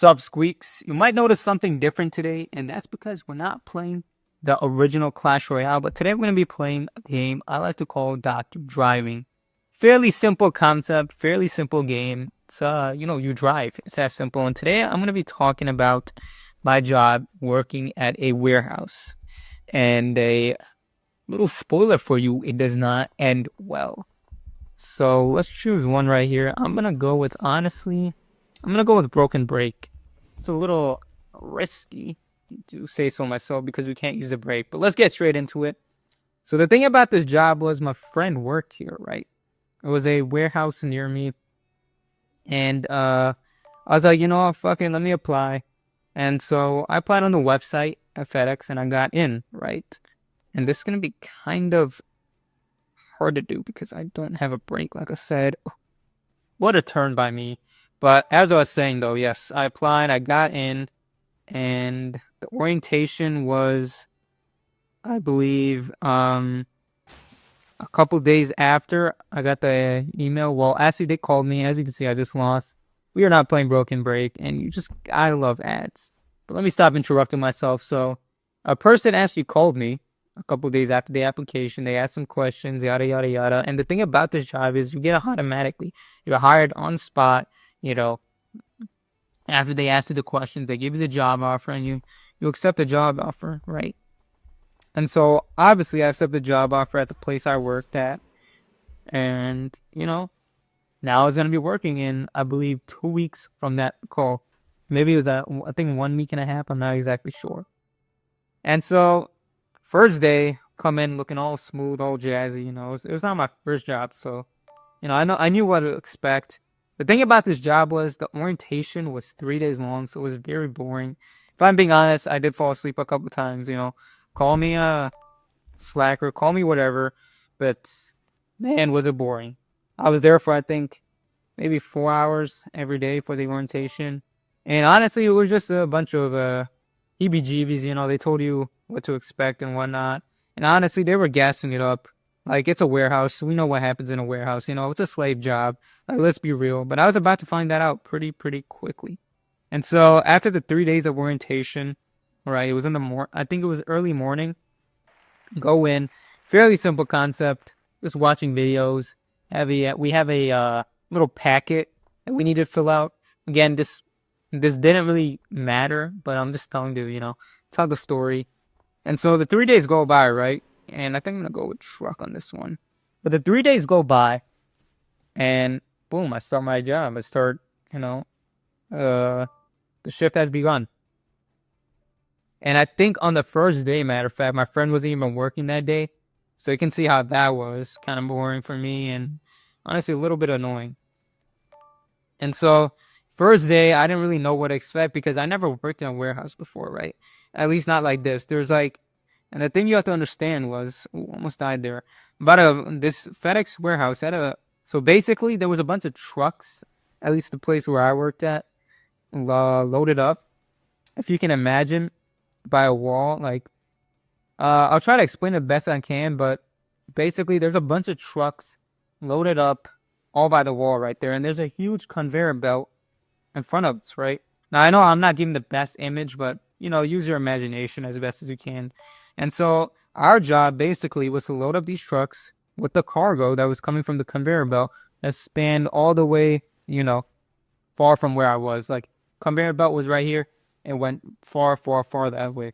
Sub Squeaks. You might notice something different today, and that's because we're not playing the original Clash Royale, but today we're going to be playing a game I like to call Doctor Driving. Fairly simple concept, fairly simple game. It's you drive. It's that simple. And today I'm going to be talking about my job working at a warehouse. And a little spoiler for you, it does not end well. So let's choose one right here. I'm going to go with, honestly, I'm going to go with Broken Break. It's a little risky to say so myself because we can't use the break, but let's get straight into it. So the thing about this job was my friend worked here, right? It was a warehouse near me. And I was like, fucking let me apply. And so I applied on the website at FedEx and I got in, right? And this is going to be kind of hard to do because I don't have a break, like I said. What a turn by me. But as I was saying, though, yes, I applied, I got in, and the orientation was, I believe, a couple days after I got the email. Well, actually, they called me. As you can see, I just lost. We are not playing Broken Break, and I love ads. But let me stop interrupting myself. So, a person actually called me a couple days after the application. They asked some questions, yada, yada, yada. And the thing about this job is you get automatically. You're hired on spot, after they ask you the questions, they give you the job offer, and you accept the job offer, right? And so, obviously, I accepted the job offer at the place I worked at. And, now it's going to be working in, I believe, 2 weeks from that call. Maybe it was, I think, 1 week and a half. I'm not exactly sure. And so, first day, come in looking all smooth, all jazzy. It was not my first job. So, I knew what to expect. The thing about this job was the orientation was 3 days long. So it was very boring. If I'm being honest, I did fall asleep a couple times, Call me a slacker, call me whatever. But, man, was it boring. I was there for, I think, maybe 4 hours every day for the orientation. And honestly, it was just a bunch of heebie-jeebies, they told you what to expect and whatnot. And honestly, they were gassing it up. Like, it's a warehouse. We know what happens in a warehouse. It's a slave job. Like, let's be real. But I was about to find that out pretty quickly. And so, after the 3 days of orientation, right, it was I think it was early morning. Go in. Fairly simple concept. Just watching videos. We have a little packet that we need to fill out. Again, this didn't really matter, but I'm just telling you, tell the story. And so the 3 days go by, right? And I think I'm going to go with truck on this one. But the 3 days go by, and boom, I start my job. I start, the shift has begun. And I think on the first day, matter of fact, my friend wasn't even working that day. So you can see how that was kind of boring for me and honestly a little bit annoying. And so first day, I didn't really know what to expect because I never worked in a warehouse before, right? At least not like this. And the thing you have to understand was, almost died there. But this FedEx warehouse so basically there was a bunch of trucks, at least the place where I worked at, loaded up. If you can imagine, by a wall, like, I'll try to explain it best I can, but basically there's a bunch of trucks loaded up all by the wall right there, and there's a huge conveyor belt in front of us, right? Now, I know I'm not giving the best image, but, use your imagination as best as you can. And so our job basically was to load up these trucks with the cargo that was coming from the conveyor belt that spanned all the way, far from where I was. Like, conveyor belt was right here and went far that way.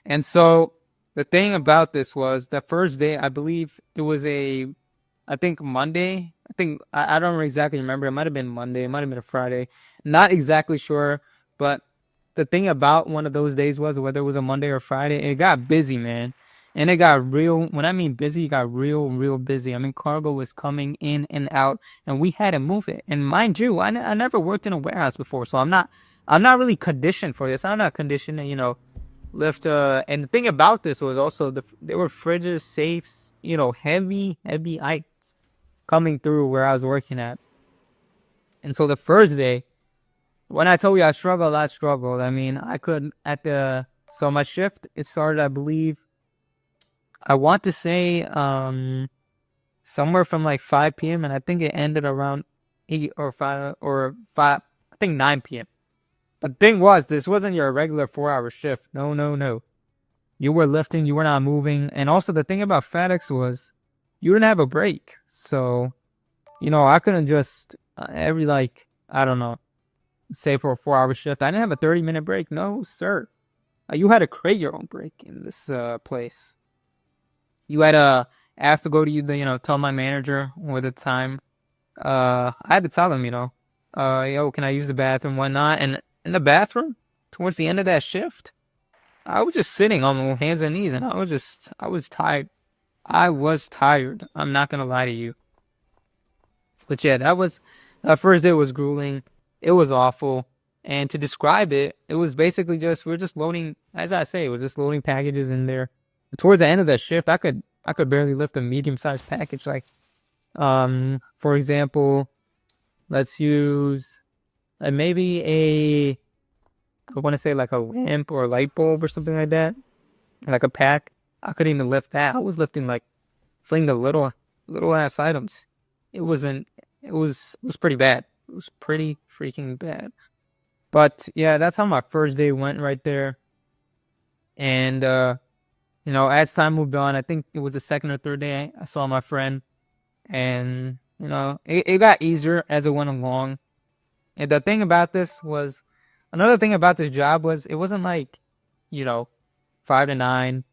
And so the thing about this was the first day, I believe it was I think Monday. I don't exactly remember. It might have been Monday. It might have been a Friday. Not exactly sure. But the thing about one of those days was whether it was a Monday or Friday, it got busy, man. And it got real. When I mean busy, it got real busy. I mean, cargo was coming in and out, and we had to move it. And mind you, I never worked in a warehouse before, so I'm not really conditioned for this. I'm not conditioned to, lift. And the thing about this was also there were fridges, safes, heavy items coming through where I was working at. And so the first day, when I told you I struggled. I mean, so my shift, it started, I believe, I want to say, somewhere from like 5 p.m. and I think it ended around 8 or 5 or 5. I think 9 p.m. But the thing was, this wasn't your regular 4 hour shift. No, no, no. You were lifting, you were not moving. And also, the thing about FedEx was you didn't have a break. So, I couldn't just every, like, I don't know, say for a 4 hour shift, I didn't have a 30-minute break. No, sir. You had to create your own break in this place. You had to ask to go to tell my manager with the time. I had to tell him, yo, can I use the bathroom, whatnot? And in the bathroom, towards the end of that shift, I was just sitting on my hands and knees, and I was tired. I was tired. I'm not gonna lie to you. But yeah, that first day was grueling. It was awful. And to describe it, it was basically we're just loading, as I say, it was just loading packages in there. Towards the end of that shift, I could barely lift a medium-sized package. Like, for example, let's use maybe I want to say like a lamp or a light bulb or something like that, like a pack. I couldn't even lift that. I was lifting like fling the little ass items. It wasn't. It was pretty bad. It was pretty freaking bad. But yeah, that's how my first day went right there. And as time moved on, I think it was the second or third day I saw my friend, and it got easier as it went along. And the thing about this was, another thing about this job was it wasn't like, 5 to 9,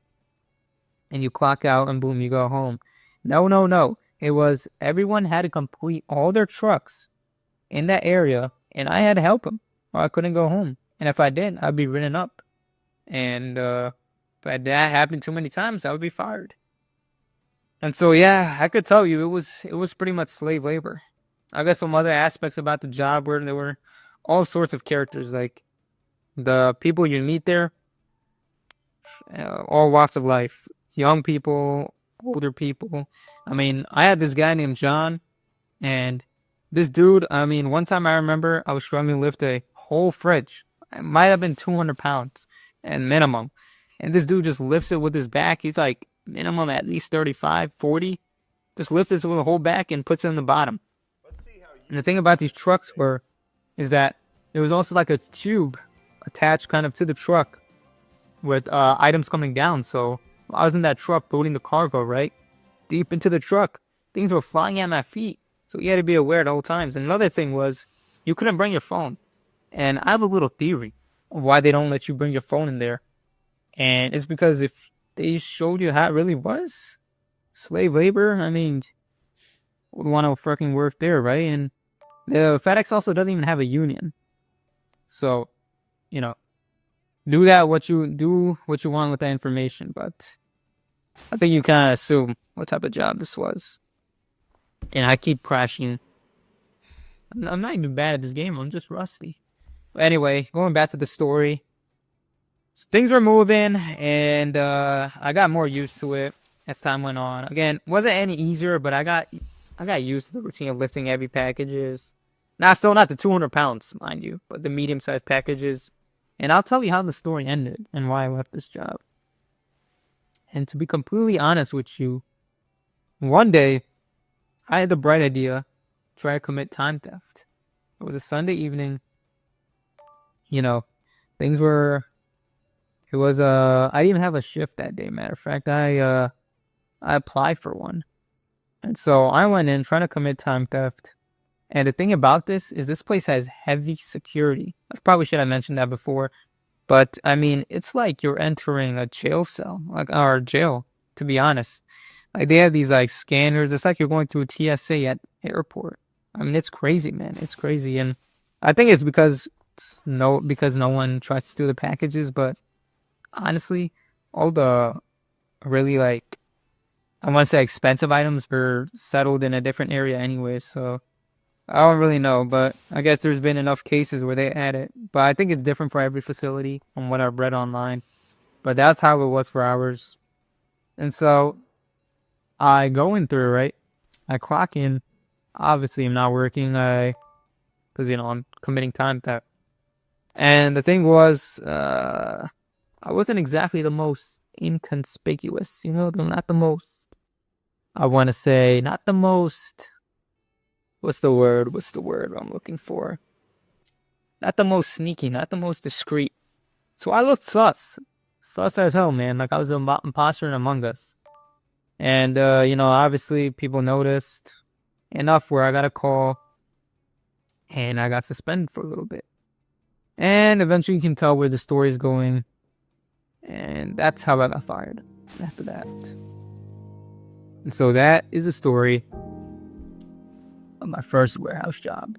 and you clock out and boom, you go home. No, no, no. It was everyone had to complete all their trucks in that area, and I had to help them, or I couldn't go home. And if I didn't, I'd be written up. And if that happened too many times, I would be fired. And so yeah, I could tell you it was pretty much slave labor. I guess some other aspects about the job where there were all sorts of characters, like the people you meet there, all walks of life, young people, older people. I mean, I had this guy named John, and this dude, I mean, one time I remember I was struggling to lift a whole fridge. It might have been 200 pounds and minimum. And this dude just lifts it with his back. He's like minimum at least 35, 40. Just lifts it with the whole back and puts it in the bottom. And the thing about these trucks is that there was also like a tube attached kind of to the truck with items coming down. So I was in that truck loading the cargo, right? Deep into the truck. Things were flying at my feet. So you had to be aware at all times. And another thing was, you couldn't bring your phone. And I have a little theory of why they don't let you bring your phone in there. And it's because if they showed you how it really was, slave labor, I mean, would want to fucking work there, right? And the FedEx also doesn't even have a union. So, do what you want with that information. But I think you kind of assume what type of job this was. And I keep crashing. I'm not even bad at this game. I'm just rusty. But anyway, going back to the story. So things were moving, and I got more used to it as time went on. Again, wasn't any easier, but I got used to the routine of lifting heavy packages. Now, still not the 200 pounds, mind you, but the medium-sized packages. And I'll tell you how the story ended and why I left this job. And to be completely honest with you, one day, I had the bright idea to try to commit time theft. It was a Sunday evening. Things were... I didn't even have a shift that day, matter of fact. I applied for one. And so I went in trying to commit time theft. And the thing about this is this place has heavy security. I probably should have mentioned that before. But, I mean, it's like you're entering a jail cell, or jail, to be honest. Like, they have these, like, scanners. It's like you're going through a TSA at airport. I mean, it's crazy, man. It's crazy. And I think it's because no one tries to steal the packages. But, honestly, all the really, like, I want to say expensive items were settled in a different area anyway, so I don't really know, but I guess there's been enough cases where they add it. But I think it's different for every facility from what I've read online. But that's how it was for ours. And so I go in through, right? I clock in. Obviously, I'm not working because, I'm committing time theft. And the thing was, I wasn't exactly the most inconspicuous, not the most. I want to say not the most. What's the word I'm looking for? not the most sneaky, not the most discreet. So I looked sus. Sus as hell, man. Like I was an imposter in Among Us. And, obviously people noticed enough where I got a call and I got suspended for a little bit. And eventually you can tell where the story is going. And that's how I got fired after that. And so that is the story of my first warehouse job.